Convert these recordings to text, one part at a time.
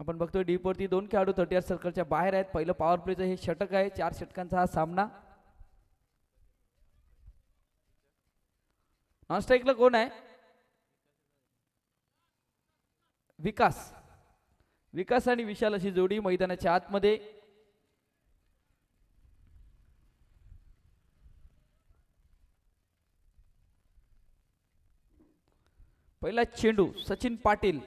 आपण बघतोय डीप वरती 2 खेळाडू 30 सर्कलच्या बाहेर आहेत। पहिलं पॉवर प्लेचं हे षटक आहे। 4 षटकांचा हा सामना। नॉन स्ट्राइकला कोण आहे? विकास आणि विशाल अशी जोडी मैदानाच्या आतमध्ये। पहिला चेंडू सचिन पाटील,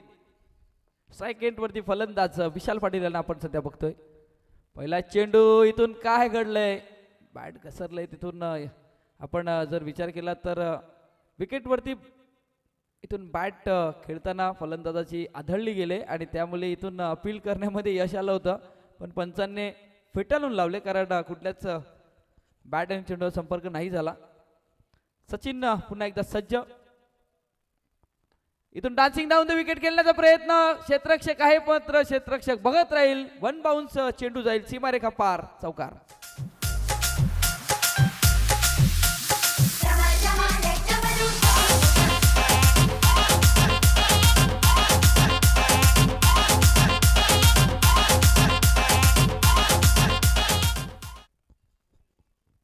स्ट्राइक एंड वरती फलंदाज विशाल पाटील यांना आपण सध्या बघतोय। पहिला चेंडू इथून काय घडलंय, बॅट घसरलंय तिथून। आपण जर विचार केला तर विकेट वरती इथून बॅट खेळताना फलंदाजाची आदळली गेले आणि त्यामुळे इथून अपील करण्यामध्ये यश आलं होतं, पण पंचांनी फेटाळून लावले कारण कुठल्याच बॅट आणि चेंडूवर संपर्क नाही झाला। सचिन पुन्हा एकदा सज्ज, इथून डान्सिंग डाऊन द विकेट खेळण्याचा प्रयत्न। क्षेत्ररक्षक आहे मात्र क्षेत्ररक्षक बघत राहील। 1 बाउन्स चेंडू जाईल सीमारेखा पार, चौकार।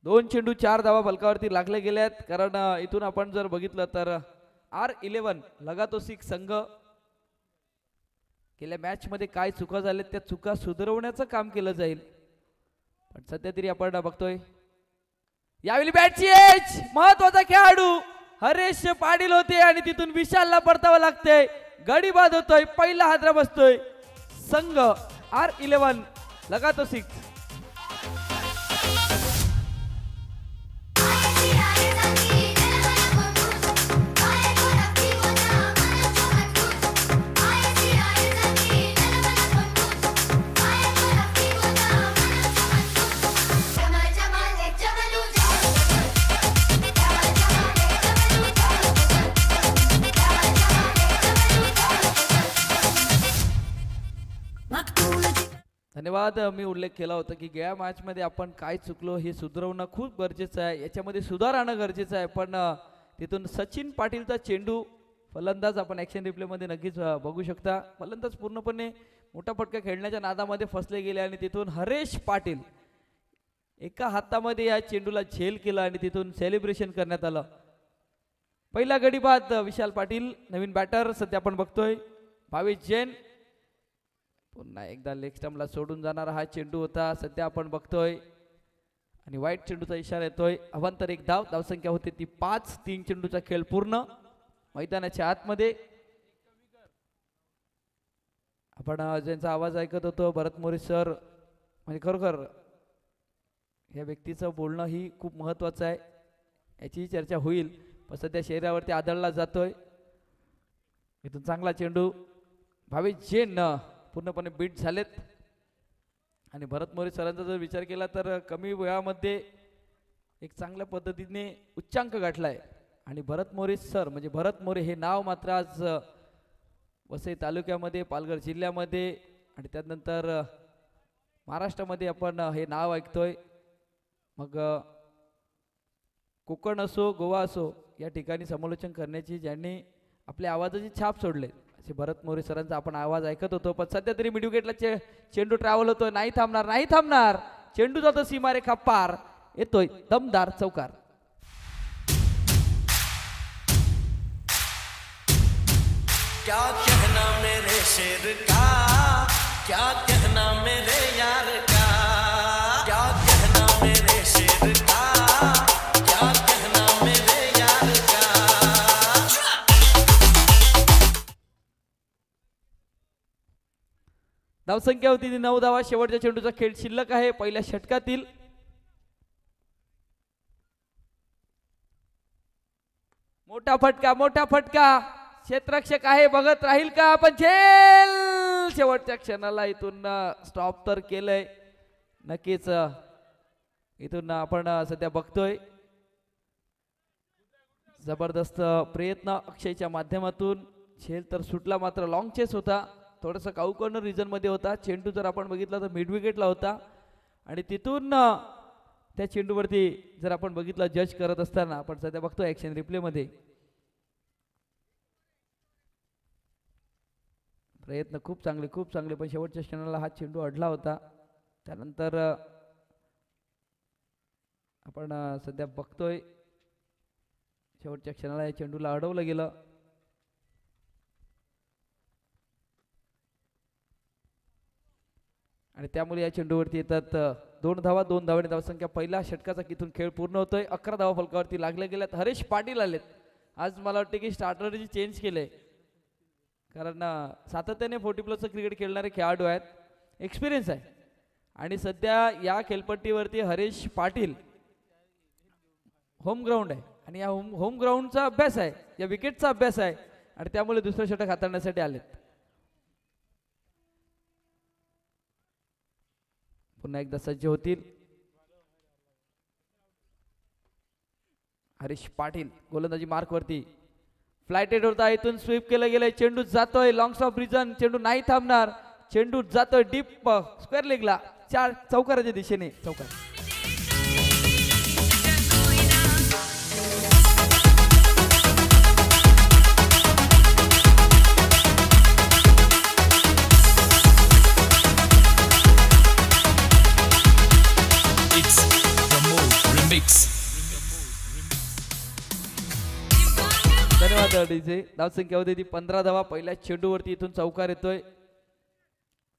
दोन चेंडू 4 धावा फलकावरती लागले गेले आहेत कारण इथून आपण जर बघितलं तर R11 लगातो 6 संघ गेल्या मॅच मध्ये काय चुका झाल्या त्या चुका सुधारवण्याचं काम केलं जाईल, पण सध्या तरी आपण बघतोय यावेळी बॅटची एज महत्वाचा खेळाडू हरेश पाटील होते आणि तिथून विशालला परतावं लागते। गडी बाद होतोय, पहिला हादरा बसतोय संघ R11 लगातो 6। धन्यवाद। मी उल्लेख केला होता की गेल्या मॅच मध्ये आपण काय चुकलो हे सुधारवणं खूप गरजेचं आहे, याच्यामध्ये सुधार आणणं गरजेचं आहे। पण तिथून सचिन पाटीलचा चेंडू फलंदाज आपण ॲक्शन रिप्ले मध्ये नक्कीच बघू शकता। फलंदाज पूर्णपणे मोठा फटका खेळण्याच्या नादामध्ये फसले गेले आणि तिथून हरेश पाटील एका हातामध्ये या चेंडूला झेल केला आणि तिथून सेलिब्रेशन करण्यात आलं। पहिला गडी बाद विशाल पाटील। नवीन बॅटर सध्या आपण बघतोय भावेश जैन, पुन्हा एकदा लेग स्टंपला सोडून जाणारा हा चेंडू होता सध्या आपण बघतोय आणि वाईट चेंडूचा इशारा येतोय। अवांतर 1 धाव, धावसंख्या होती ती 5। 3 चेंडूचा खेळ पूर्ण मैदानाच्या आतमध्ये। आपण ज्यांचा आवाज ऐकत होतो भरत मोरे सर, म्हणजे खरोखर या व्यक्तीचं बोलणं ही खूप महत्वाचं आहे, याची चर्चा होईल, पण सध्या शरीरावरती आदळला जातोय। इथून चांगला चेंडू भावेश जैन पूर्णपणे बीट झालेत आणि भरत मोरे सरांचा जर विचार केला तर कमी वेळामध्ये एक चांगल्या पद्धतीने उच्चांक गाठलाय आणि भरत मोरे सर म्हणजे भरत मोरे हे नाव मात्र आज वसई तालुक्यामध्ये, पालघर जिल्ह्यामध्ये आणि त्यानंतर महाराष्ट्रामध्ये आपण हे नाव ऐकतोय। मग कोकण असो गोवा असो या ठिकाणी समालोचन करण्याची ज्यांनी आपल्या आवाजाची छाप सोडले असे भरत मोरे सरांचा आपण आवाज ऐकत होतो। पण सध्या तरी मिड विकेटला चेंडू ट्रॅव्हल होतोय, नाही थांबणार, चेंडू जातो सीमारेखा पार, येतोय दमदार चौकार। क्या कहना मेरे शेर का, क्या कहना मेरे यार का, क्या कहना मेरे शेर का, क्या कहना मेरे यार का। धावसंख्या होती ती 9 धावा। शेवटच्या चेंडूचा खेळ शिल्लक आहे पहिल्या षटकातील। मोठा फटका क्षेत्ररक्षक आहे, बघत राहील का, पण झेल शेवटच्या क्षणाला इथून स्टॉप तर केलंय। नक्कीच इथून आपण सध्या बघतोय जबरदस्त प्रयत्न अक्षयच्या माध्यमातून। झेल तर सुटला मात्र लॉंग चेस होता, थोडंसं काऊ कॉर्नर रिजन मध्ये होता। चेंडू जर आपण बघितला तर मिड विकेटला होता आणि तिथून त्या चेंडूवरती जर आपण बघितलं जज करत असताना आपण सध्या बघतो ॲक्शन रिप्ले मध्ये प्रयत्न खूप चांगले पण शेवटच्या क्षणाला हा चेंडू अडला होता. त्यानंतर आपण सध्या बघतोय शेवटच्या क्षणाला या चेंडूला अडवलं गेलं. आणि त्यामुळे या चेंडूवरती येतात 2 धावा. 2 धावांनी धावसंख्या पहिल्या षटकाचा किथून खेळ पूर्ण होतोय. 11 धावा फलकावरती लागल्या गेल्यात. हरीश पाटील आलेत. आज मला वाटतं की स्टार्टरची चेंज केले, कारण सातत्याने 40+ क्रिकेट खेळणारे खेळाडू आहेत, एक्सपिरियन्स आहे. आणि सध्या या खेळपट्टीवरती हरीश पाटील होम ग्राउंड आहे आणि या होम ग्राउंडचा अभ्यास आहे, या विकेटचा अभ्यास आहे आणि त्यामुळे दुसरं षटक हाताळण्यासाठी आलेत. पुन्हा एकदा सज्ज होतील हरीश पाटील. गोलंदाजी मार्क वरती फ्लायटेड होता, इथून स्वीप केलं गेलंय. चेंडू जातोय लॉंग स्टॉप रिजन. चेंडू नाही थांबणार. चेंडू जातोय डीप स्क्वेअर लेगला, 4 चौकाराच्या दिशेने. चौकार. धन्यवाद डीजे. धावसंख्या होती ती 15 धावा. पहिल्या चेंडूवरती इथून चौकार येतोय.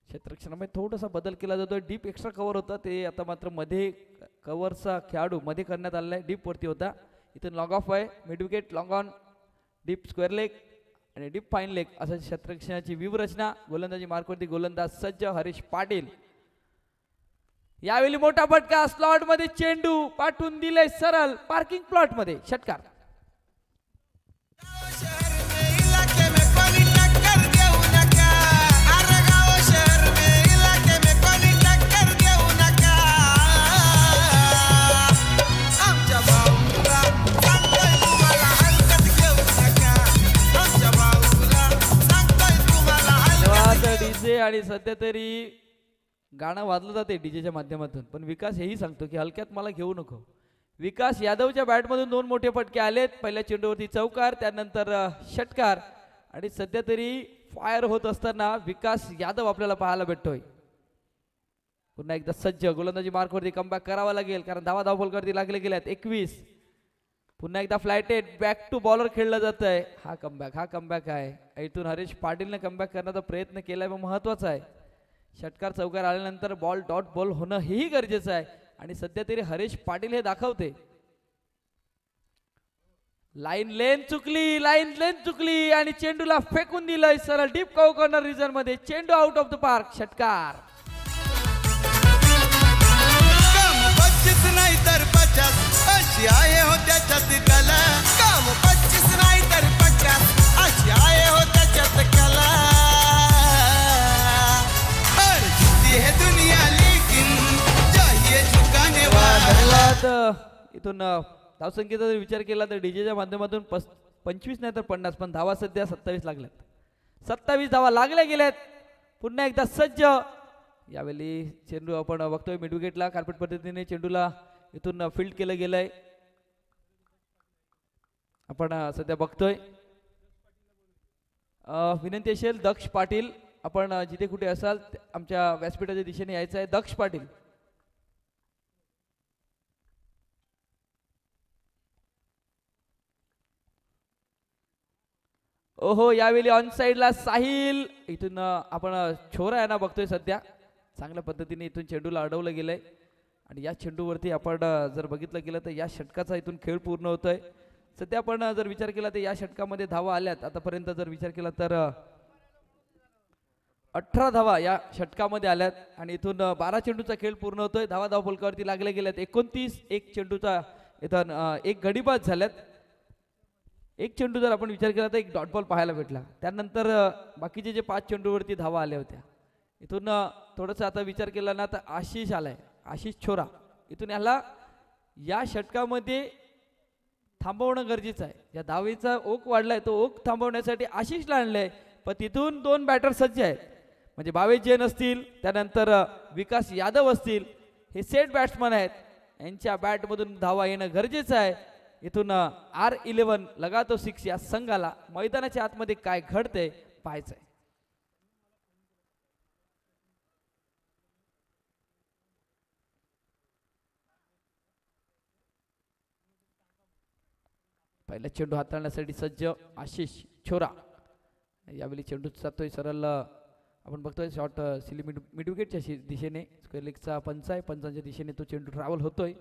क्षेत्ररक्षणामध्ये थोडासा बदल केला जातोय. डीप एक्स्ट्रा कव्हर होता, ते आता मात्र मध्ये कव्हरचा खेळाडू मध्ये करण्यात आलेला आहे. डीप वरती होता, इथून लॉंग ऑफ आहे. Mid wicket, long on, deep square leg आणि डीप फाईन लेग असं क्षेत्ररक्षणाची व्यूहरचना. गोलंदाजी मार्कवरती गोलंदाज सज्ज हरीश पाटील. यावेळी मोठा फटका. स्लॉट मध्ये चेंडू पाठवून दिले सरळ पार्किंग प्लॉट मध्ये. षटकार. डीजे. आणि सध्या तरी गाणं वाजलं जाते डीजेच्या माध्यमातून, पण विकास हेही सांगतो की हलक्यात मला घेऊ नको. विकास यादवच्या बॅटमधून 2 मोठे फटके आलेत. पहिल्या चेंडूवरती चौकार, त्यानंतर षटकार. आणि सध्या तरी फायर होत असताना विकास यादव आपल्याला पाहायला भेटतोय. पुन्हा एकदा सज्ज. गोलंदाजी मार्कवरती कमबॅक करावा लागेल, कारण धावा फलकावरती लागले गेल्यात 21. पुन्हा एकदा फ्लायटेड बॅक टू बॉलर खेळलं जात आहे. हा कमबॅक आहे. इथून हरीश पाटीलने कमबॅक करण्याचा प्रयत्न केलाय, पण महत्वाचा आहे. षटकार चौकार आल्यानंतर बॉल डॉट बॉल होणं हेही गरजेचं आहे. आणि सध्या तरी हरीश पाटील हे दाखवते. लाईन लेन चुकली आणि चेंडूला फेकून दिलंय सरळ डीप कॉर्नर रिजन मध्ये. चेंडू आउट ऑफ द पार्क. षटकार. नाही तर 50 अशी आहे हो त्याच्यात कला. काम 25 नाही तर 50 अशी आहे हो त्याच्यात कला. हर जीती है दुनिया लेकिन चाहिए झुकाने वाला. धन्यवाद. इथून धावसंख्येचा जर विचार केला तर डीजेच्या माध्यमातून 25 नाही तर 50, पण धावा सध्या 27 लागल्यात. 27 धावा लागल्या गेल्यात. पुन्हा एकदा सज्ज. यावेळी चेंडू आपण बघतोय मिड विकेटला. कार्पेट पद्धतीने चेंडूला इथून फील्ड केलं गेलंय. आपण सध्या बघतोय. विनंती असेल दक्ष पाटील, आपण जिथे कुठे असाल आमच्या व्यासपीठाच्या दिशेने यायचं आहे. दक्ष पाटील. ओहो, यावेळी ऑन साइडला साहिल. इथून आपण छोरा यांना बघतोय सध्या. चांगल्या पद्धतीने इथून चेंडूला अडवलं गेलंय. आणि या चेंडूवरती आपण जर बघितलं गेलं तर या षटकाचा इथून खेळ पूर्ण होतोय. सध्या आपण जर विचार केला तर या षटकामध्ये धावा आल्यात आतापर्यंत. जर विचार केला तर 18 धावा या षटकामध्ये आल्यात. आणि इथून 12 चेंडूचा खेळ पूर्ण होतोय. धावा फलकावरती लागले गेल्यात 29. एक चेंडूचा इथून एक गडीबाज झाल्यात. एक चेंडू जर आपण विचार केला तर एक डॉट बॉल पाहायला भेटला. त्यानंतर बाकीचे जे 5 चेंडूवरती धावा आल्या होत्या. इथून थोडंसं आता विचार केला ना तर आशिष आलाय, आशिष छोरा. इथून याला या षटकामध्ये थांबवणं गरजेचं आहे. या धावेचा ओक वाढलाय, तो ओक थांबवण्यासाठी आशिषला आणलंय. पण तिथून 2 बॅटर सज्ज आहेत, म्हणजे भावेश जैन असतील, त्यानंतर विकास यादव असतील. हे सेट बॅट्समन आहेत. यांच्या बॅटमधून धावा येणं गरजेचं आहे. इथून R11 लगातो 6 या संघाला मैदानाच्या आतमध्ये काय घडतंय पाहायचंय. पहिला चेंडू हाताळण्यासाठी सज्ज आशिष छोरा. यावेळी चेंडू जातोय सरळ आपण बघतोय शॉर्ट सिली मिड विकेटच्या दिशेने. स्क्वेअर लेगचा पंच आहे, पंचांच्या दिशेने तो चेंडू ट्रॅव्हल होतोय.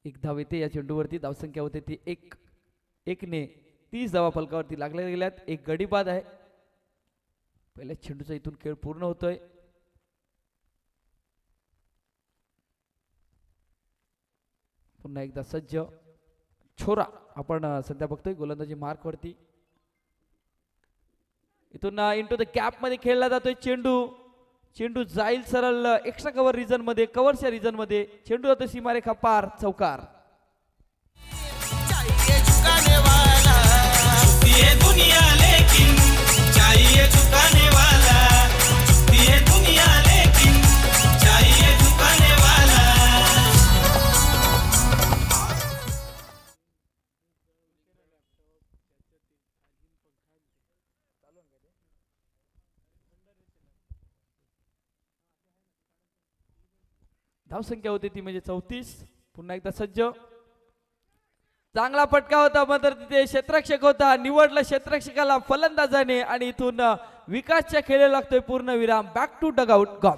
एक धाव येते या चेंडूवरती. धावसंख्या होते ती 1-1ने 30 धावा फलकावरती लागल्या गेल्यात. एक गडी बाद आहे. पहिल्या चेंडूचा इथून खेळ पूर्ण होतोय. पुन्हा एकदा सज्ज छोरा आपण सध्या बघतोय गोलंदाजी मार्क वरती. इथून इंटू द कॅप मध्ये खेळला जातोय चेंडू. चेंडू जाईल सरळ एक्स्ट्रा कव्हर रिजन मध्ये, कव्हरच्या रिजन मध्ये. चेंडू जातो सीमारेखा पार, चौकार. चाहिए झुकाने वाला, ये दुनिया लेकिन चाहिए झुकाने वाला, ये दुनिया लेकिन चाहिए झुकाने वाला. धावसंख्या होती ती म्हणजे 34. पुन्हा एकदा सज्ज. चांगला फटका होता मात्र तिथे क्षेत्ररक्षक होता. निवडलं क्षेत्ररक्षकाला फलंदाजाने आणि इथून विकासच्या खेळी लागतोय पूर्ण विराम. बॅक टू डग आउट गॉल.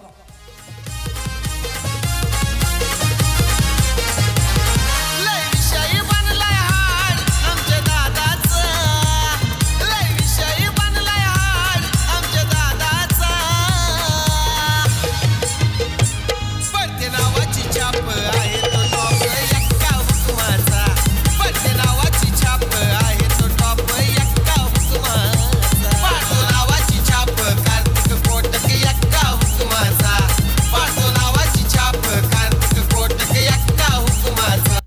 लय विषयी बनलाय हाड आमच्या दादाचा, लय विषयी बनलाय हाड आमच्या दादाचा. पडते नावाची छाप आहे तो टॉप एक्का हुकमाचा, पडते नावाची छाप आहे तो टॉप एक्का हुकमाचा. पाठो नावाची छाप कार्तिक कोटक एक्का हुकमाचा, पाठो नावाची छाप कार्तिक कोटक एक्का हुकमाचा.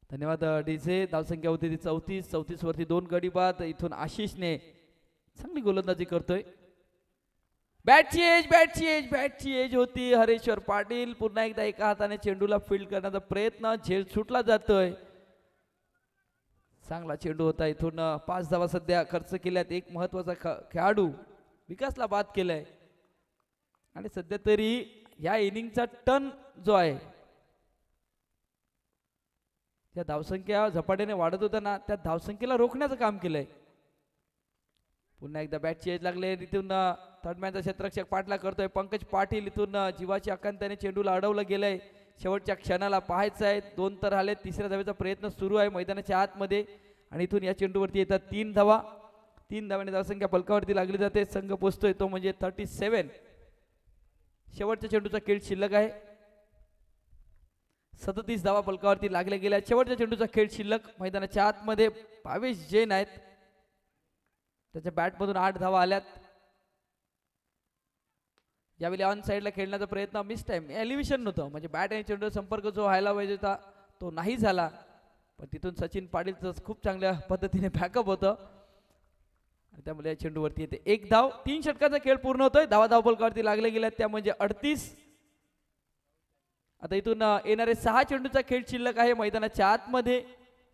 धन्यवाद डीजे. धावसंख्या होती ती 34 वरती 2 गडी बाद. इथून आशिषने चांगली गोलंदाजी करतोय. बॅटची एज होती हरेश्वर पाटील. पुन्हा एकदा एका हाताने चेंडूला फील्ड करण्याचा प्रयत्न, झेल सुटला जातोय. चांगला चेंडू होता. इथून 5 धावा सध्या खर्च केल्यात. एक महत्वाचा खेळाडू विकासला बाद केलाय आणि सध्या तरी या इनिंगचा टर्न जो आहे त्या धावसंख्या झपाट्याने वाढत होताना त्या धावसंख्येला रोखण्याचं काम केलंय. पुन्हा एकदा बॅटची एज लागले. इथून थर्डमॅनचा क्षेत्ररक्षक पाठला करतोय पंकज पाटील. इथून जीवाची आकांताने चेंडूला अडवलं गेलंय. शेवटच्या क्षणाला पाहायचं आहे. 2 तर आले. तिसऱ्या धावेचा प्रयत्न सुरू आहे मैदानाच्या आतमध्ये आणि इथून या चेंडूवरती येतात 3 धावा. 3 धावाने धावसंख्या फलकावरती लागली जाते. संघ पोचतोय तो म्हणजे 37. शेवटच्या चेंडूचा खेळ शिल्लक आहे. 37 धावा फलकावरती लागल्या गेल्या. शेवटच्या चेंडूचा खेळ शिल्लक मैदानाच्या आतमध्ये. भावेश जैन आहेत. त्याच्या बॅटमधून 8 धावा आल्यात. यावेळी ऑन साईडला खेळण्याचा प्रयत्न मिस टाइम, एलिव्हेशन नव्हतं म्हणजे बॅट आणि चेंडूचा संपर्क जो व्हायला पाहिजे होता तो नाही झाला. पण तिथून सचिन पाटीलचं खूप चांगल्या पद्धतीने बॅकअप होतं त्यामुळे या चेंडूवरती येते 1 धाव. 3 षटकाचा खेळ पूर्ण होतोय. धावा फलकावरती लागले गेल्या त्या म्हणजे 38. आता इथून येणारे 6 चेंडूचा खेळ शिल्लक आहे मैदानाच्या आतमध्ये.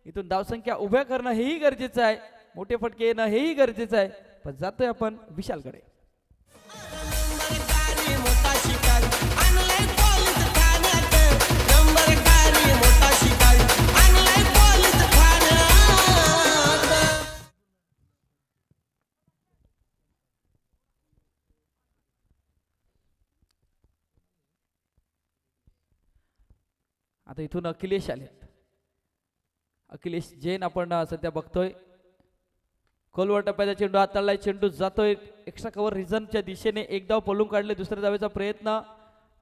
इथून धावसंख्या उभ्या करणं हेही गरजेचं आहे. मोठे फटके येणं हेही गरजेचं आहे. पण जातोय आपण विशालकडे. मोठा शिकारी आणलाय पोलीस ठाण्यात, नंबरकारी मोठा शिकारी आणलाय पोलीस ठाण्यात. आता इथून अखिलेश आले. अखिलेश जैन आपण सध्या बघतोय. खोलवर टप्प्याचा चेंडू हाताळलाय. चेंडू जातोय एक्स्ट्रा कव्हर रिझनच्या दिशेने. 1 धाव पळून काढले. दुसऱ्या धावेचा प्रयत्न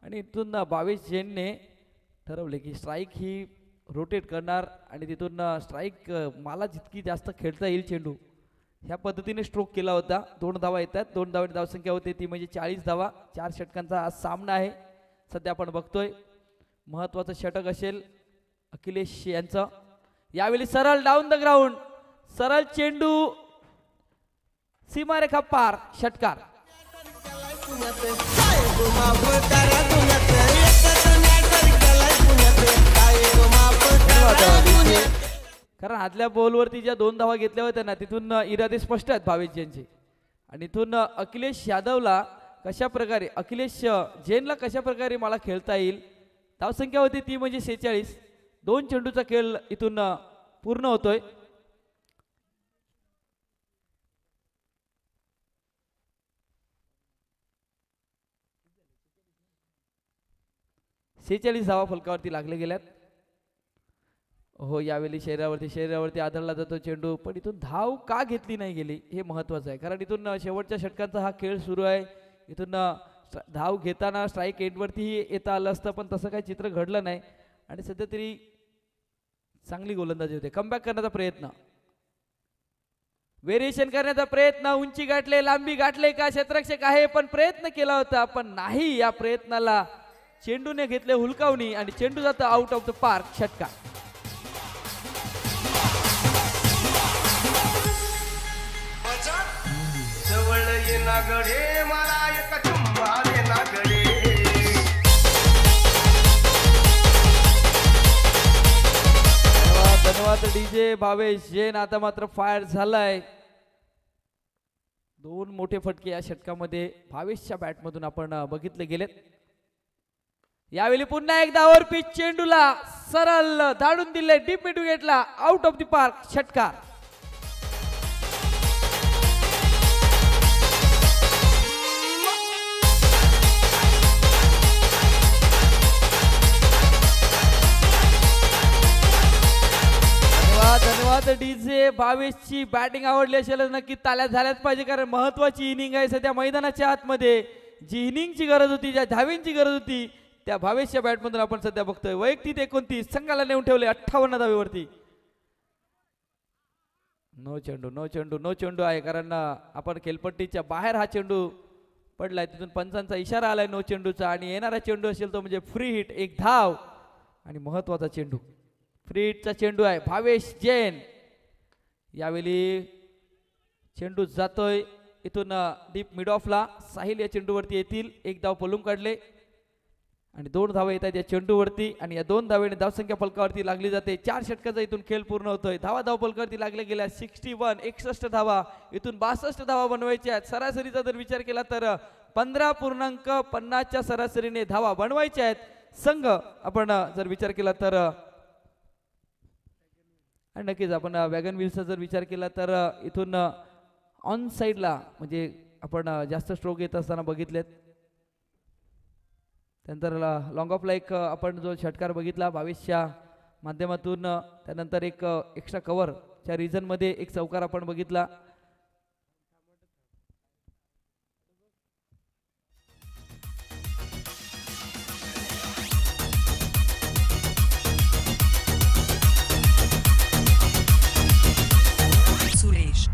आणि इथून भावेश जैनने ठरवले की स्ट्राईक ही रोटेट करणार आणि तिथून स्ट्राईक मला जितकी जास्त खेळता येईल चेंडू ह्या पद्धतीने स्ट्रोक केला होता. 2 धावा येतात. 2 धावांची धावसंख्या होते ती म्हणजे 40 धावा. 4 षटकांचा हा सामना आहे. सध्या आपण बघतोय महत्वाचं षटक असेल अखिलेश यांचं. यावेळी सरळ डाऊन द ग्राउंड, सरळ चेंडू सीमारेखा पार, षटकार. कारण आदल्या बॉलवरती ज्या 2 धावा घेतल्या होत्या ना तिथून इरादे स्पष्ट आहेत भावेश यांचे आणि इथून अखिलेश यादवला कशा प्रकारे अखिलेश जैनला कशा प्रकारे मला खेळता येईल. धावसंख्या होती ती म्हणजे 46. 2 चेंडूचा खेळ इथून पूर्ण होतोय. सेहेचाळीस धावा फलकावरती लागले गेल्यात. हो यावेळी शरीरावरती आदळला जातो चेंडू, पण इथून धाव का घेतली नाही गेली हे महत्वाचं आहे. कारण इथून शेवटच्या षटकांचा हा खेळ सुरू आहे. इथून धाव घेताना स्ट्राईक एंडवरतीही येता आलं असतं, पण तसं काही चित्र घडलं नाही. आणि सध्या तरी चांगली गोलंदाजी होते. कमबॅक करण्याचा प्रयत्न, व्हेरिएशन करण्याचा प्रयत्न, उंची गाठले, लांबी गाठले का क्षेत्ररक्षक आहे, पण प्रयत्न केला होता पण नाही. या प्रयत्नाला चेंडूने घेतले हुलकावणी आणि चेंडू जातो आउट ऑफ द पार्क. षटकार. जवळ ये ना गडे मला एक चुंबा दे ना गडे. धन्यवाद डीजे भावेश जैन. आता मात्र फायर झालाय. 2 मोठे फटके या षटकामध्ये भावेशच्या बॅटमधून आपण बघितले गेलेत. यावेळी पुन्हा एकदा ओव्हर पिच चेंडूला सरळ धाडून दिले डीप मिड विकेटला. Out of the park. षटकार. धन्यवाद डीजे. भावेशची बॅटिंग आवडली असेल नक्की ताल्या झाल्याच पाहिजे, कारण महत्वाची इनिंग आहे सध्या मैदानाच्या आतमध्ये. जी इनिंगची गरज होती, ज्या धावींची गरज होती, त्या भावेशच्या बॅटमधून आपण सध्या बघतोय. वैयक्तिक 29 संघाला नेऊन ठेवले 58 धावेवरती. नो चेंडू आहे, कारण आपण खेळपट्टीच्या बाहेर हा चेंडू पडलाय. तिथून पंचांचा इशारा आलाय नो चेंडूचा. आणि येणारा चेंडू असेल तो म्हणजे फ्री हिट, 1 धाव आणि महत्वाचा चेंडू. फ्री हिटचा चेंडू आहे. भावेश जैन यावेळी चेंडू जातोय इथून डीप मिड ऑफला. साहिल या चेंडूवरती येतील. 1 धाव पलून काढले आणि 2 धावा येतात या चेंडूवरती. आणि या 2 धावेने धावसंख्या फलकावरती लागली जाते. 4 षटकाचा इथून खेळ पूर्ण होतोय. धाव फलकावरती लागल्या गेल्या 61. 61 धावा इथून 62 धावा बनवायच्या आहेत. सरासरीचा जर विचार केला तर 15.50च्या सरासरीने धावा बनवायच्या आहेत. संघ आपण जर विचार केला तर, आणि नक्कीच आपण वॅगन व्हीलचा जर विचार केला तर इथून ऑन साईडला म्हणजे आपण जास्त स्ट्रोक येत असताना बघितलेत. त्यानंतर लॉंग ऑफला एक आपण जो षटकार बघितला 22च्या माध्यमातून, त्यानंतर एक एक्स्ट्रा कव्हरच्या रिझनमध्ये एक चौकार आपण बघितला. सुरेश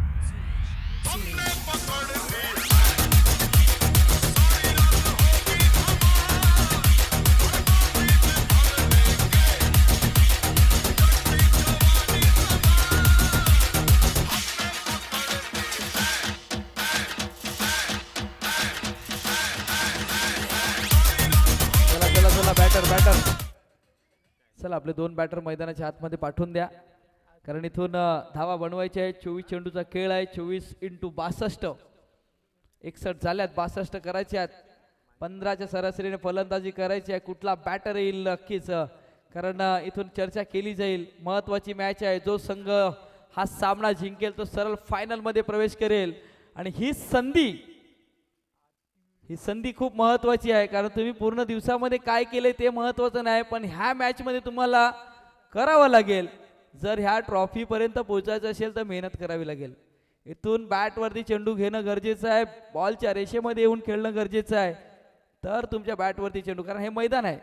बॅटर चला आपले 2 बॅटर मैदानाच्या आतमध्ये पाठवून द्या, कारण इथून धावा बनवायच्या आहेत. 24 चेंडूचा खेळ आहे. 24x62 61 झाल्यात. 62 करायच्या आहेत. 15च्या सरासरीने फलंदाजी करायची आहे. कुठला बॅटर येईल नक्कीच, कारण इथून चर्चा केली जाईल. महत्वाची मॅच आहे. जो संघ हा सामना जिंकेल तो सरळ फायनल मध्ये प्रवेश करेल. आणि ही संधी खूप महत्वाची आहे, कारण तुम्ही पूर्ण दिवसामध्ये काय केले ते महत्वाचं नाही, पण ह्या मॅच मध्ये तुम्हाला करावं लागेल. जर ह्या ट्रॉफी पर्यंत पोहोचायचं असेल तर मेहनत करावी लागेल. इथून बॅट वरती चेंडू घेणं गरजेचं आहे. बॉलच्या रेषेमध्ये येऊन खेळणं गरजेचं आहे. तर तुमच्या बॅट वरती चेंडू, कारण हे मैदान आहे.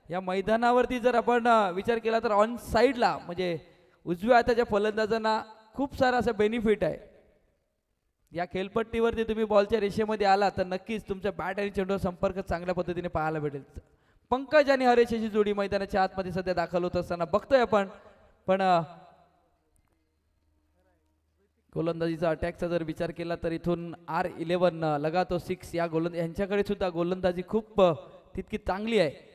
या मैदानावरती जर आपण विचार केला तर ऑन साईडला म्हणजे उजव्या हाताच्या फलंदाजांना खूप सारा असं बेनिफिट आहे. या खेळपट्टीवरती तुम्ही बॉलच्या रेषेमध्ये आला तर नक्कीच तुमच्या बॅट आणि चेंडूवर संपर्क चांगल्या पद्धतीने पाहायला भेटेल. पंकज आणि हरेशची जोडी मैदानाच्या आतमध्ये सध्या दाखल होत असताना बघतोय आपण. पण गोलंदाजीचा अटॅकचा जर विचार केला तर इथून R11 लगातो 6 या यांच्याकडे सुद्धा गोलंदाजी खूप तितकी चांगली आहे.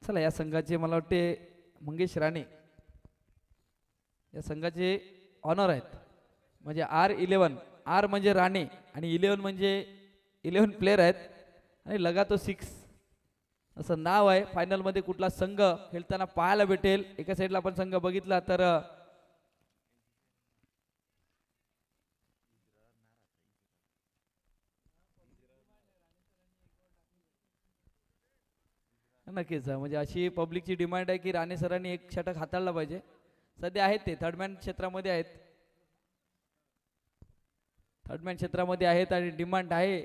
चला या संघाचे मला वाटते मंगेश राणे या संघाचे ऑनर आहेत. म्हणजे R11 आर म्हणजे राणे आणि 11 म्हणजे 11 प्लेयर आहेत आणि लगातो 6 असं नाव आहे. फायनलमध्ये कुठला संघ खेळताना पाहायला भेटेल. एका साईडला आपण संघ बघितला तर नक्कीच म्हणजे अशी पब्लिकची डिमांड आहे की राणे सरांनी एक षटक हाताळला पाहिजे. सध्या आहेत ते थर्डमॅन क्षेत्रामध्ये आहेत. थर्डमॅन क्षेत्रामध्ये आहेत आणि डिमांड आहे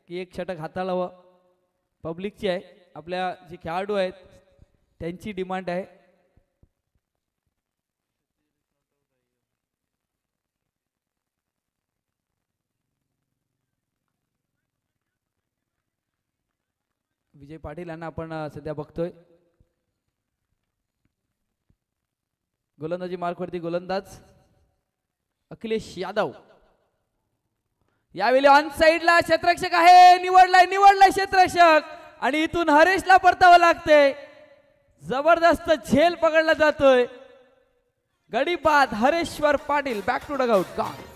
की एक षटक हाताळावं. पब्लिकची आहे. आपल्या जे खेळाडू आहेत त्यांची डिमांड आहे. विजय पाटील यांना आपण सध्या बघतोय. गोलंदाजी मार्कवरती गोलंदाज अखिलेश यादव. यावेळी ऑन साइडला क्षेत्ररक्षक आहे. निवडलाय क्षेत्ररक्षक आणि इथून हरेशला परतावं लागते. जबरदस्त झेल पकडला जातोय. गडी बाद Hareshwar Patil. Back to dugout. Gone.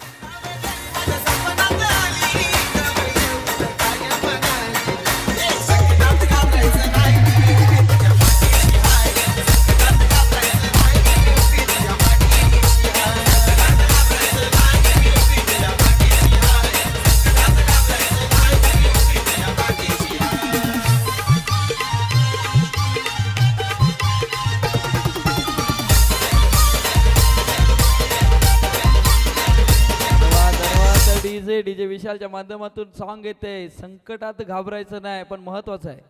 DJ विशालच्या माध्यमातून सॉन्ग येते. संकटात घाबरायचं नाही पण महत्वाचं आहे.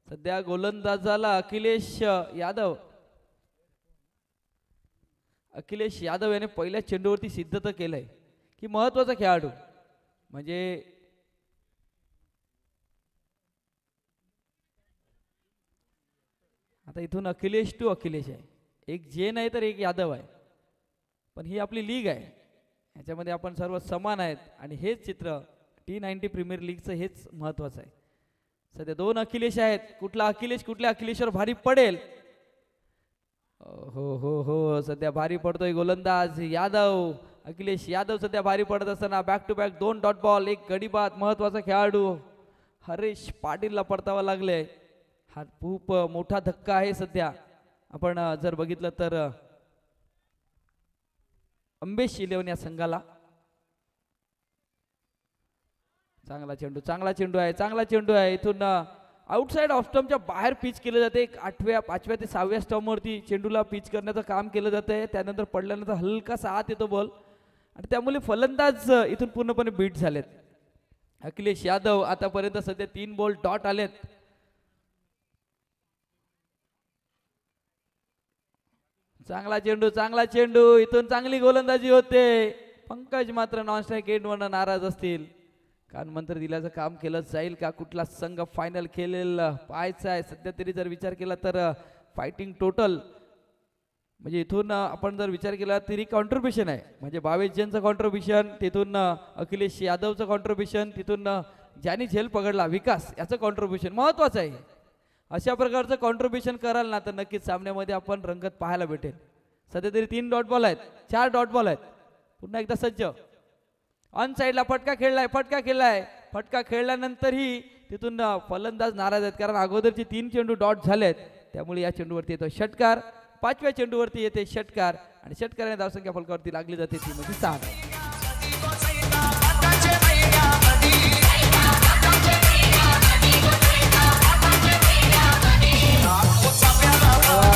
सध्या गोलंदाजाला अखिलेश यादव याने पहिल्या चेंडूवरती सिद्ध तर केलंय की महत्वाचा खेळाडू म्हणजे आता इथून अखिलेश टू अखिलेश आहे. एक जे नाही तर एक यादव आहे. पण ही आपली लीग आहे. याच्यामध्ये आपण सर्व समान आहेत आणि हेच चित्र T90 प्रीमियर लीगचं हेच महत्वाचं आहे. सध्या 2 अखिलेश आहेत. कुठला अखिलेश कुठल्या अखिलेशवर भारी पडेल. हो सध्या भारी पडतोय गोलंदाज यादव. अखिलेश यादव सध्या भारी पडत असताना back to back 2 dot ball. एक गडीबाद महत्वाचा खेळाडू हरेश पाटीलला परतावा लागले. हा खूप मोठा धक्का आहे. सध्या आपण जर बघितलं तर अंबेश 11 या संघाला. चांगला चेंडू आहे. इथून आउटसाइड ऑफ स्टंपच्या बाहेर पिच केलं जाते. 8व्या 5व्या ते 6व्या स्टंपवरती चेंडूला पिच करण्याचं काम केलं जातंय. त्यानंतर पडल्यानंतर हलकासा आत येतो बॉल आणि त्यामुळे फलंदाज इथून पूर्णपणे बीट झालेत. अखिलेश यादव आतापर्यंत सध्या 3 बॉल डॉट आलेत. चांगला चेंडू इथून चांगली गोलंदाजी होते. पंकज मात्र नॉन स्ट्राईक एंडवरनं नाराज असतील. कानमंत्र दिल्याचं काम केलं जाईल का. कुठला संघ फायनल खेळेल पाहायचा आहे. सध्या तरी जर विचार केला तर फायटिंग टोटल म्हणजे इथून आपण जर विचार केला तरी कॉन्ट्रीब्युशन आहे. म्हणजे 22 जणचं कॉन्ट्रीब्युशन, तिथून अखिलेश यादवचं कॉन्ट्रीब्युशन, तिथून ज्यांनी झेल पकडला विकास याचं कॉन्ट्रीब्युशन महत्वाचं आहे. अशा प्रकारचं कॉन्ट्रीब्युशन कराल ना तर नक्कीच सामन्यामध्ये आपण रंगत पाहायला भेटेल. सध्या तरी 3 डॉट बॉल आहेत. 4 डॉट बॉल आहेत. पुन्हा एकदा सज्ज. ऑन साइडला फटका खेळलाय. फटका खेळल्यानंतरही तिथून फलंदाज नाराज आहेत कारण अगोदरचे 3 चेंडू डॉट झालेत. त्यामुळे या चेंडूवरती येतो षटकार. 5व्या चेंडूवरती येते षटकार आणि षटकाराने धावसंख्या फलकावरती लागली जाते ती म्हणजे 6.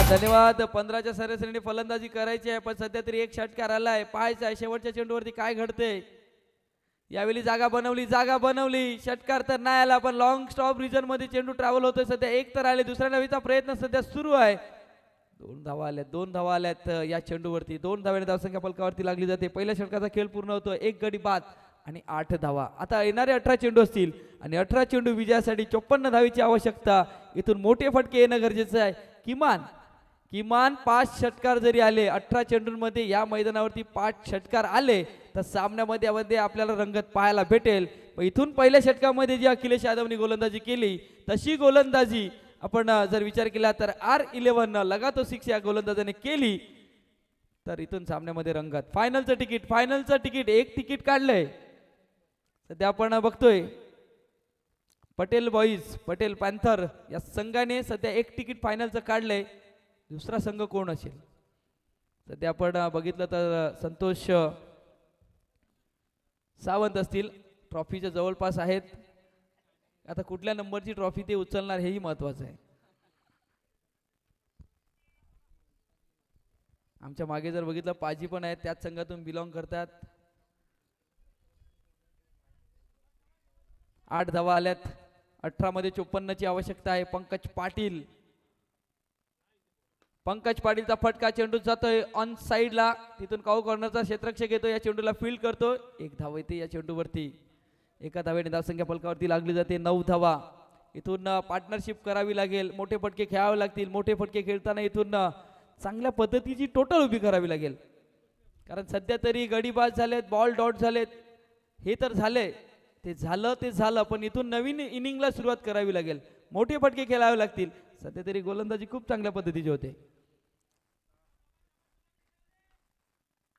धन्यवाद. 15च्या सरासरीने फलंदाजी करायची आहे पण सध्या तरी एक षटकार आलाय. पाहायचा आहे शेवटच्या चेंडूवरती काय घडते. यावेळी जागा बनवली. षटकार तर नाही आला पण लॉंग स्टॉप रिजन मध्ये चेंडू ट्रॅव्हल होतोय. सध्या एक तर आले. दुसऱ्या नवीचा प्रयत्न सध्या सुरू आहे. 2 धावा आल्यात या चेंडूवरती. 2 धाव्याने धावसंख्या फलकावरती लागली जाते. पहिल्या षटकाचा खेळ पूर्ण होतो. 1 गडी बाद आणि 8 धावा. आता येणारे 18 चेंडू असतील आणि 18 चेंडू विजयासाठी 54 धावीची आवश्यकता. इथून मोठे फटके येणं गरजेचं आहे. किमान 5 षटकार जरी आले 18 चेंडूंमध्ये या मैदानावरती 5 षटकार आले तर सामन्यामध्ये आपल्याला रंगत पाहायला भेटेल. इथून पहिल्या षटकामध्ये जी अखिलेश यादवनी गोलंदाजी केली तशी गोलंदाजी आपण जर विचार केला तर R11 लगातो 6 या गोलंदाजाने केली तर इथून सामन्यामध्ये रंगत. फायनलचं तिकीट एक तिकीट काढलंय सध्या आपण बघतोय. पटेल बॉईज पटेल पॅन्थर या संघाने सध्या एक तिकीट फायनलचं काढलंय. दुसरा संघ कोण असेल सध्या आपण बघितलं तर संतोष सावंत असतील. ट्रॉफीच्या जवळपास आहेत. आता कुठल्या नंबरची ट्रॉफी ते उचलणार हेही महत्वाचं आहे. आमच्या मागे जर बघितलं पाजी पण आहेत त्याच संघातून बिलॉंग करतात. 8 धावा आल्यात. 18 मध्ये 54 ची आवश्यकता आहे. पंकज पाटीलचा फटका चेंडू जातोय ऑन साइडला. तिथून काऊ कॉर्नरचा क्षेत्ररक्षक येतो या चेंडूला फील्ड करतो. एक धाव येते या चेंडूवरती. एका धावेने धावसंख्या फलकावरती लागली जाते. 9 धावा. इथून पार्टनरशिप करावी लागेल. मोठे फटके खेळावे लागतील. मोठे फटके खेळताना इथून चांगल्या पद्धतीची टोटल उभी करावी लागेल. कारण सध्या तरी गडीबाज झालेत बॉल डॉट झालेत. हे तर झाले ते झालं पण इथून नवीन इनिंगला सुरुवात करावी लागेल. मोठे फटके खेळावे लागतील. सध्या तरी गोलंदाजी खूप चांगल्या पद्धतीची होते.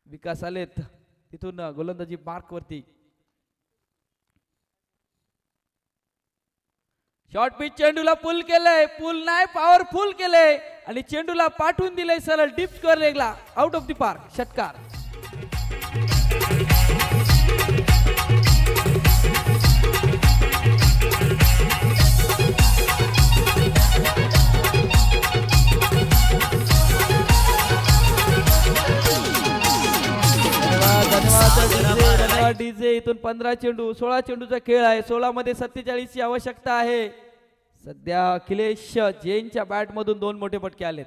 विकास आलेत तिथून गोलंदाजी मार्क वरती. शॉर्ट पिच चेंडूला पुल केलंय. पुल नाही पॉवरफुल केलंय आणि चेंडूला पाठवून दिलंय सरळ डीप स्क्वेअर लेगला. Out of the park. षटकार. धन्यवाद डीजे. इथून 15 चेंडू 16 चेंडूचा खेळ आहे. 16 मध्ये 47 ची आवश्यकता आहे. सध्या अखिलेश जैनच्या बॅट मधून 2 मोठे फटके आलेत.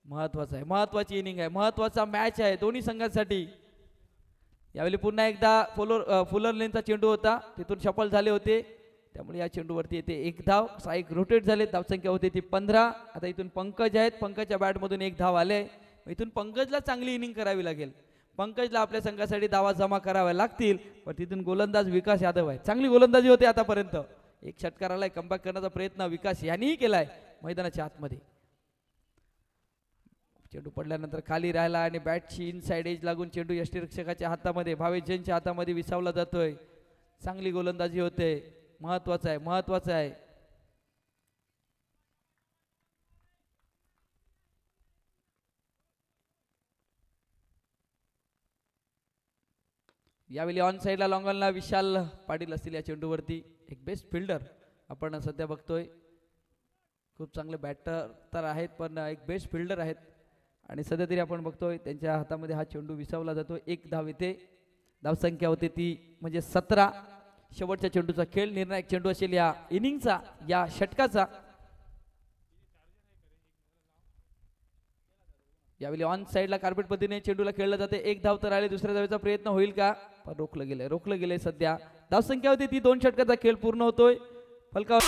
महत्वाचं आहे. महत्वाची इनिंग आहे. महत्वाचा मॅच आहे दोन्ही संघांसाठी. यावेळी पुन्हा एकदा फुलर लेनचा चेंडू होता. तिथून शफल झाले होते त्यामुळे या चेंडूवरती येते 1 धाव. स्ट्राईक रोटेट झाले. धावसंख्या होते ती 15. आता इथून पंकज आहेत. पंकजच्या बॅट मधून 1 धाव आले. इथून पंकजला चांगली इनिंग करावी लागेल. पंकजला आपल्या संघासाठी धावा जमा कराव्या लागतील. पण तिथून गोलंदाज विकास यादव आहे. चांगली गोलंदाजी होते आतापर्यंत. एक षटकाराला कमबॅक करण्याचा प्रयत्न विकास यांनीही केलाय मैदानाच्या आतमध्ये. चेंडू पडल्यानंतर खाली राहिला आणि बॅटची इनसाइड एज लागून चेंडू यष्टीरक्षकाच्या हातामध्ये भावेश जैनच्या हातामध्ये विसावला जातोय. चांगली गोलंदाजी होते. महत्वाचं आहे. महत्वाचं आहे. यावेळी ऑन साइडला लॉंगॉनला विशाल पाटील असतील या चेंडूवरती. एक बेस्ट फिल्डर आपण सध्या बघतोय. खूप चांगले बॅटर तर आहेत पण एक बेस्ट फिल्डर आहेत आणि सध्या तरी आपण बघतोय त्यांच्या हातामध्ये हा चेंडू विसावला जातो. 1 धाव येते. धावसंख्या होते ती म्हणजे 17. शेवटच्या चेंडूचा खेळ निर्णायक चेंडू असेल या इनिंगचा या षटकाचा. यावेळी ऑन साइडला कार्पेट पद्धतीने चेंडूला खेळला जाते. 1 धाव तर आले. दुसऱ्या धावेचा प्रयत्न होईल का पण रोखलं गेलंय सध्या. धावसंख्या होती ती 2 षटकाचा खेळ पूर्ण होतोय. फलकावर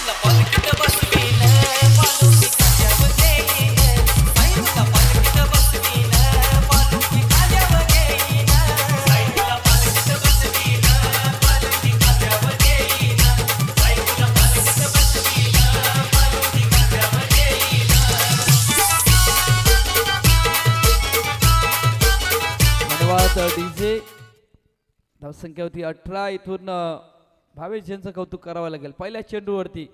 डीजे. धावसंख्या होती 18. इथून भावेश जैनचं कौतुक करावं लागेल. पहिल्या चेंडूवरती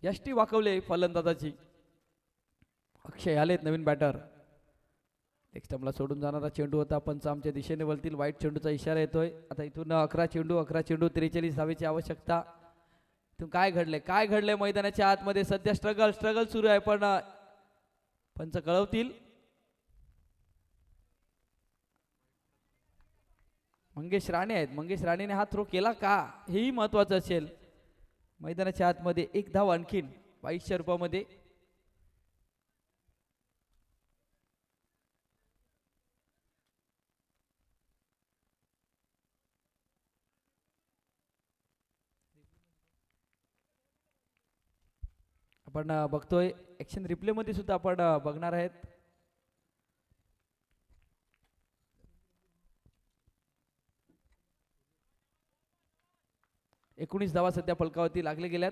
यष्टी वाकवले फलंदाजाची. अक्षय आलेत नवीन बॅटर. नेक्स्ट टाइमला सोडून जाणारा चेंडू होता. पंच आमच्या दिशेने वळतील. वाईट चेंडूचा इशारा येतोय. आता इथून 11 चेंडू 43 धावेची आवश्यकता. इथून काय घडलंय मैदानाच्या आतमध्ये सध्या स्ट्रगल सुरू आहे पण पंच कळवतील. मंगेश राणे आहेत. मंगेश राणेने हा थ्रो केला का हेही महत्वाचं असेल. मैदानाच्या आतमध्ये 1 धाव आणखीन 2200 रुपयामध्ये. आपण बघतोय ऍक्शन रिप्ले मध्ये सुद्धा आपण बघणार आहेत. 19 धावा सध्या फलकावरती लागले गेल्यात.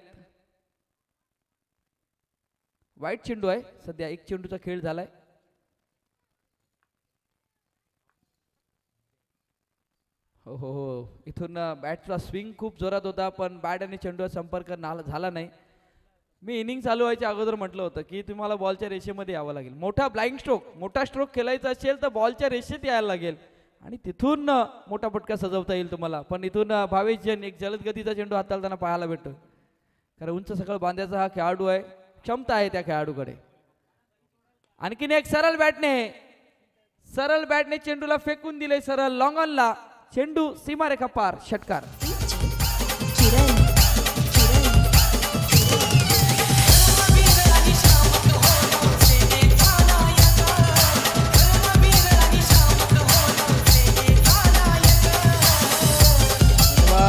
वाईट चेंडू आहे सध्या, एक चेंडूचा खेळ झालाय. हो हो हो, इथून बॅटचा स्विंग खूप जोरात होता पण बॅट आणि चेंडूचा संपर्क झाला नाही. मी इनिंग चालू व्हायच्या अगोदर म्हटलं होतं की तुम्हाला बॉलच्या रेषेमध्ये यावं लागेल. मोठा ब्लाइंड स्ट्रोक, मोठा स्ट्रोक खेळायचा असेल तर बॉलच्या रेषेत यायला लागेल आणि तिथून मोठा फटका सजवता येईल तुम्हाला. पण इथून भावेश जैन एक जलद गतीचा चेंडू हाताळताना पाहायला भेटतो, कारण उंच सकळ बांधायचा हा खेळाडू आहे, क्षमता आहे त्या खेळाडूकडे. आणखीन एक सरळ बॅटने चेंडूला फेकून दिले, सरळ लॉंग ऑनला चेंडू सीमारेखा पार, षटकार.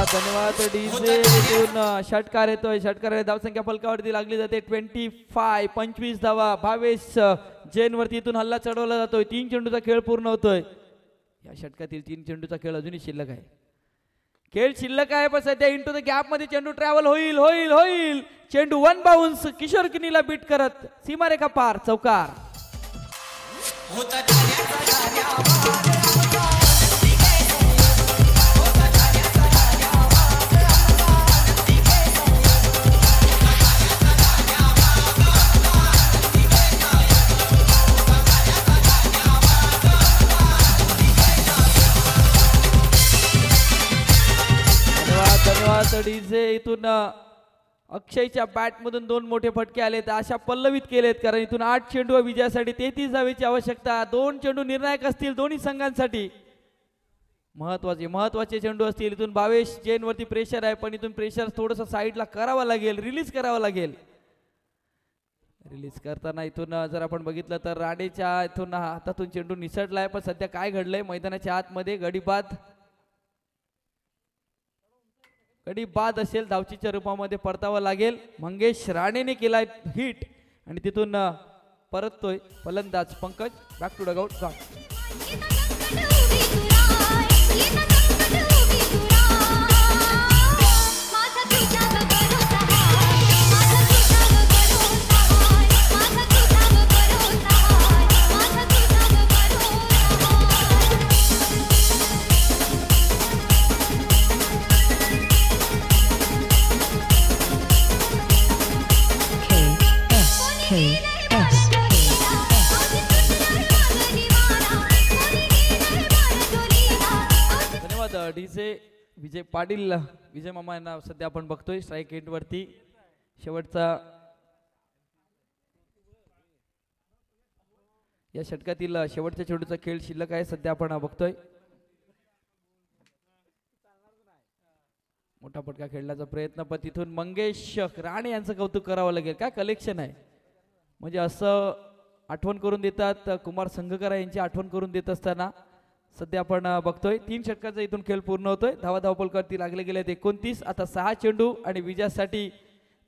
धन्यवाद डीजे. इथून षटकार येतोय, षटकार धावसंख्या फलकावरती लागली जाते 25 धावा. भावेश जैन वरती इथून हल्ला चढवला जातोय. 3 चेंडूचा खेळ पूर्ण होतोय. या षटकातील 3 चेंडूचा खेळ अजूनही शिल्लक आहे. खेळ शिल्लक आहे पण सध्या इंटू द गॅप मध्ये चेंडू ट्रॅव्हल होईल. चेंडू 1 बाउन्स किशोर किनीला बीट करत सीमारेखा पार, चौकार. डीजे. इथून अक्षयच्या बॅट मधून 2 मोठे फटके आलेत, अशा पल्लवित केलेत, कारण इथून 8 चेंडू विजयासाठी 33 धावेची आवश्यकता. 2 चेंडू निर्णायक असतील दोन्ही संघांसाठी, महत्वाचे चेंडू असतील. इथून भावेश जैन वरती प्रेशर आहे पण इथून प्रेशर थोडस साईडला करावं लागेल, रिलीज करावं लागेल. रिलीज करताना इथून जर आपण बघितलं तर राणेच्या इथून हातातून चेंडू निसटलाय, पण सध्या काय घडलंय मैदानाच्या आतमध्ये गडी बाद असेल, धावचीच्या रूपामध्ये परतावं लागेल. मंगेश राणेने केलाय हिट आणि तिथून परततोय फलंदाज Pankaj. Back to dugout. DJ. Vijay Patil, Vijay मामा यांना सध्या आपण बघतोय स्ट्राईक एंड वरती. शेवटचा या षटकातील शेवटच्या चेंडूचा खेळ शिल्लक आहे, सध्या आपण बघतोय. मोठा फटका खेळण्याचा प्रयत्न, पण तिथून मंगेश राणे यांचं कौतुक करावं लागेल. काय कलेक्शन आहे, म्हणजे असं आठवण करून देतात कुमार संघकर यांची आठवण करून देत असताना सध्या आपण बघतोय 3 षटकाचा इथून खेळ पूर्ण होतोय. धावपलकावरती लागले गेलेत 29. आता 6 चेंडू आणि विजयासाठी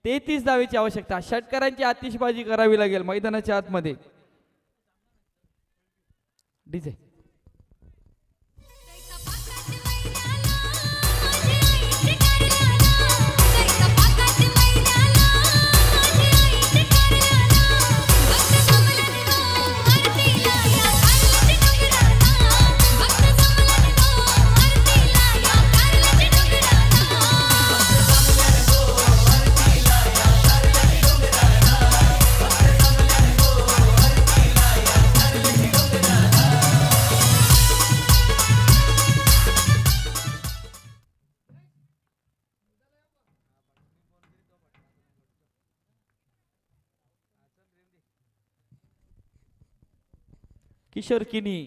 33 धावेची आवश्यकता. षटकारांची आतिषबाजी करावी लागेल मैदानाच्या आतमध्ये. डीजे. किशोर किनी.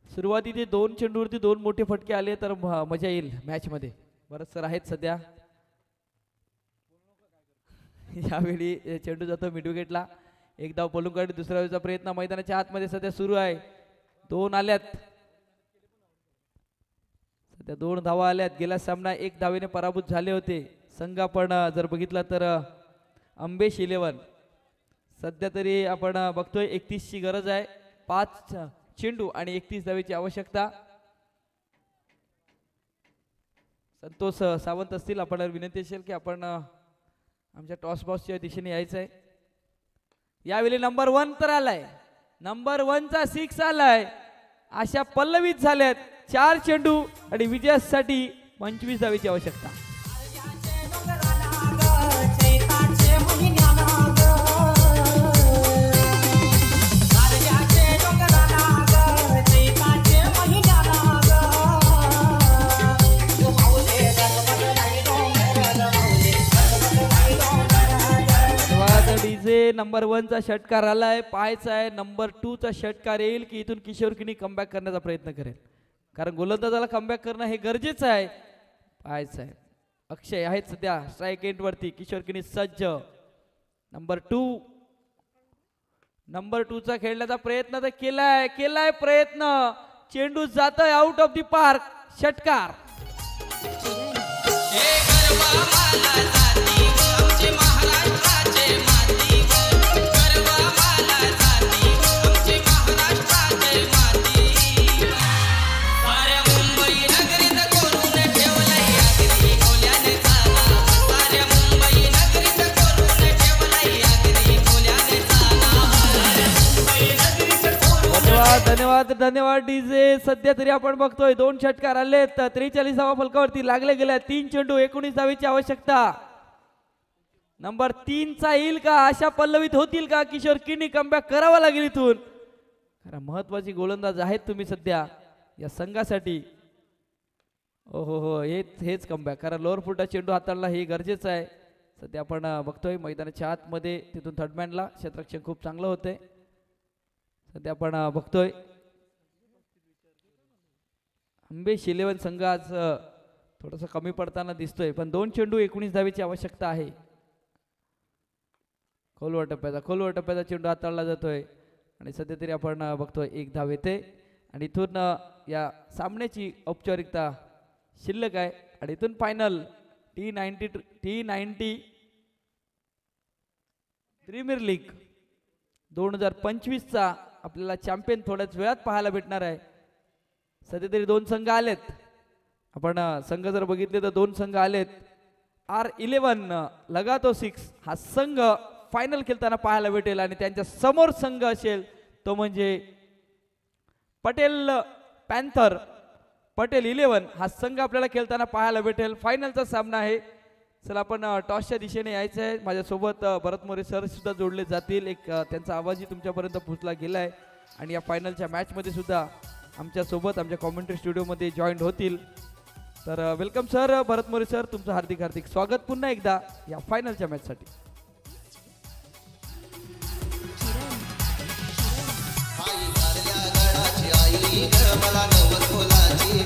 सुरुवातीचे 2 चेंडूवरती 2 मोठे फटके आले तर मजा येईल मॅच मध्ये. बरंच सर आहेत सध्या. यावेळी चेंडू जातो मिड विकेटला. एक धाव पळून काढली, दुसऱ्या वेळेचा प्रयत्न मैदानाच्या आतमध्ये सध्या सुरू आहे. 2 आल्यात सध्या, 2 धावा आल्यात. गेला सामना 1 धावेने पराभूत झाले होते संघ. आपण जर बघितला तर अंबेश 11 सध्या तरी आपण बघतोय 31 ची गरज आहे. 5 चेंडू आणि 31 धावेची आवश्यकता. संतोष सावंत असतील, आपण विनंती असेल की आपण आमच्या टॉस बॉक्सच्या दिशेने यायचं आहे. यावेळी नंबर 1 तर आलाय, नंबर 1चा 6 आलाय. अशा पल्लवीत झाल्यात 4 चेंडू आणि विजयासाठी 25 धावेची आवश्यकता. डीजे नंबर 1चा षटकार आलाय, पाहायचा आहे नंबर 2चा षटकार येईल की इथून किशोर किनी कमबॅक करण्याचा प्रयत्न करेल, कारण गोलंदाजाला कमबॅक करणं हे गरजेचं आहे. पाहायचं आहे. अक्षय आहेत सध्या स्ट्राईक एंड वरती. किशोर किनी सज्ज. नंबर 2चा खेळण्याचा प्रयत्न तर केलाय प्रयत्न. चेंडू जातोय आउट ऑफ दी पार्क. षटकार. धन्यवाद डीजे. सध्या तरी आपण बघतोय 2 षटकार आले. 43वा फलकावरती लागले गेल्या. 3 चेंडू 19 धावेची आवश्यकता. नंबर 3चा येईल का? अशा पल्लवीत होतील का? किशोर किनी कमबॅक करावा लागेल इथून, कारण महत्वाची गोलंदाज आहेत तुम्ही सध्या या संघासाठी. हो हेच कमबॅक, कारण लोअर फुटा चेंडू हाताळला हे गरजेचं आहे. सध्या आपण बघतोय मैदानाच्या आतमध्ये तिथून थर्डमॅनला क्षेत्ररक्षण खूप चांगलं होतंय. सध्या आपण बघतोय अंबेश 11 संघ आज थोडासा कमी पडताना दिसतोय, पण 2 चेंडू 19 धावेची आवश्यकता आहे. खोलवर टप्प्याचा चेंडू हाताळला जातोय आणि सध्या तरी आपण बघतोय 1 धाव येते आणि इथून या सामन्याची औपचारिकता शिल्लक आहे आणि इथून फायनल T90 प्रीमियर लीग 2025चा आपल्याला चॅम्पियन थोड्याच वेळात पाहायला भेटणार आहे. सध्या तरी 2 संघ आलेत. आपण संघ जर बघितले तर 2 संघ आलेत. R11 लगातो 6 हा संघ फायनल खेळताना पाहायला भेटेल आणि त्यांच्या समोर संघ असेल तो म्हणजे पटेल 11 हा संघ आपल्याला खेळताना पाहायला भेटेल. फायनलचा सामना आहे. चला आपण टॉसच्या दिशेने यायचं आहे. माझ्यासोबत भरत मोरे सर सुद्धा जोडले जातील. एक त्यांचा आवाजही तुमच्यापर्यंत पोहोचला गेला आहे आणि या फायनलच्या मॅचमध्ये सुद्धा आमच्यासोबत आमच्या कॉमेंट्री स्टुडिओमध्ये जॉईन होतील. तर वेलकम सर, भरत मोरे सर, तुमचं हार्दिक स्वागत पुन्हा एकदा या फायनलच्या मॅचसाठी. मला नवस बोलाची